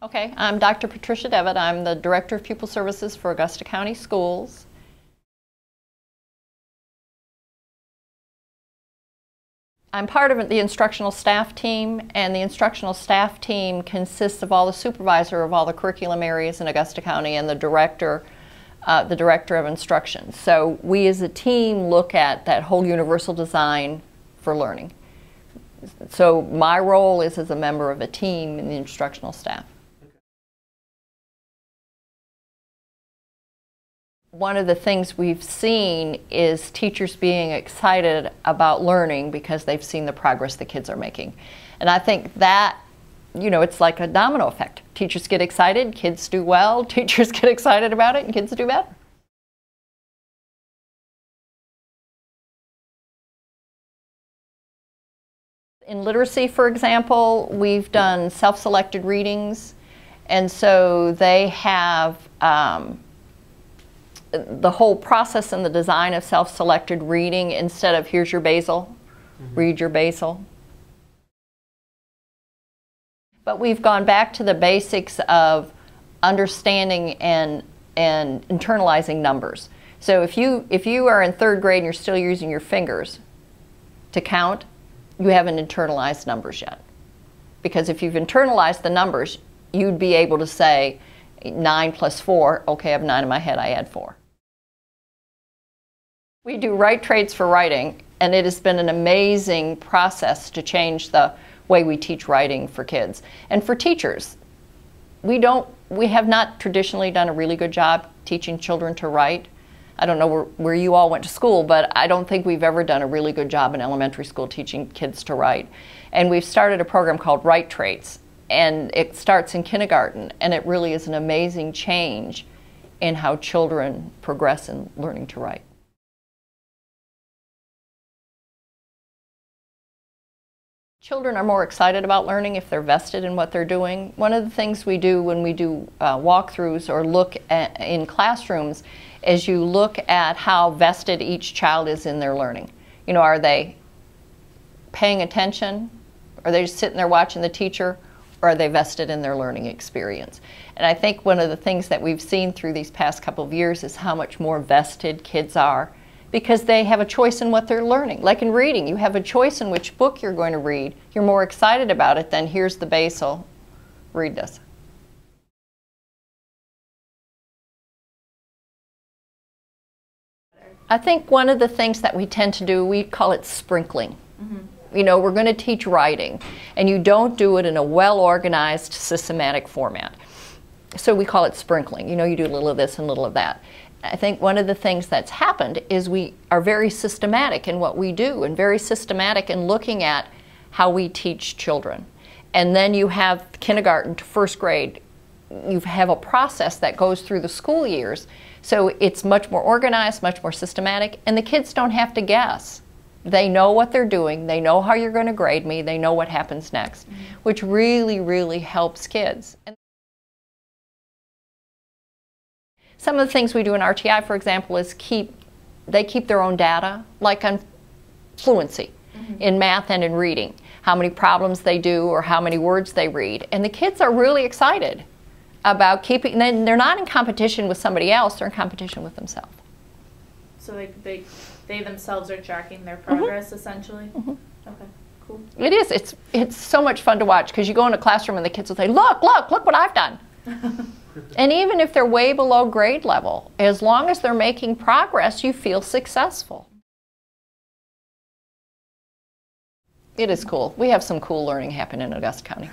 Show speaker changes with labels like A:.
A: Okay, I'm Dr. Patricia Devitt. I'm the Director of Pupil Services for Augusta County Schools. I'm part of the instructional staff team, and the instructional staff team consists of all the supervisor of all the curriculum areas in Augusta County and the director of instruction. So we as a team look at that whole universal design for learning. So my role is as a member of a team in the instructional staff. One of the things we've seen is teachers being excited about learning because they've seen the progress the kids are making. And I think that, you know, it's like a domino effect. Teachers get excited, kids do well, teachers get excited about it, and kids do better. In literacy, for example, we've done self-selected readings, and so they have the whole process and the design of self-selected reading instead of here's your basal, read your basal. But we've gone back to the basics of understanding and internalizing numbers. So if you are in third grade and you're still using your fingers to count, you haven't internalized numbers yet. Because if you've internalized the numbers, you'd be able to say 9 plus 4, okay, I have 9 in my head, I add 4. We do right traits for writing, and it has been an amazing process to change the way we teach writing for kids. And for teachers, we have not traditionally done a really good job teaching children to write. I don't know where you all went to school, but I don't think we've ever done a really good job in elementary school teaching kids to write. And we've started a program called Right Traits, and it starts in kindergarten, and it really is an amazing change in how children progress in learning to write. Children are more excited about learning if they're vested in what they're doing. One of the things we do when we do walkthroughs or look in classrooms is you look at how vested each child is in their learning. You know, are they paying attention? Are they just sitting there watching the teacher? Or are they vested in their learning experience? And I think one of the things that we've seen through these past couple of years is how much more vested kids are, because they have a choice in what they're learning. Like in reading, you have a choice in which book you're going to read. You're more excited about it than here's the basal, read this. I think one of the things that we tend to do, we call it sprinkling. You know, we're going to teach writing, and you don't do it in a well-organized, systematic format. So we call it sprinkling. You know, you do a little of this and a little of that. I think one of the things that's happened is we are very systematic in what we do and very systematic in looking at how we teach children. And then you have kindergarten to first grade. You have a process that goes through the school years. So it's much more organized, much more systematic, and the kids don't have to guess. They know what they're doing, they know how you're going to grade me, they know what happens next, which really, really helps kids. Some of the things we do in RTI, for example, is they keep their own data, like on fluency in math and in reading, how many problems they do or how many words they read. And the kids are really excited about keeping, they're not in competition with somebody else, they're in competition with themselves.
B: So they themselves are tracking their progress, essentially? Okay, cool.
A: It is. It's so much fun to watch, because you go in a classroom and the kids will say, look what I've done. And even if they're way below grade level, as long as they're making progress, you feel successful. It is cool. We have some cool learning happening in Augusta County.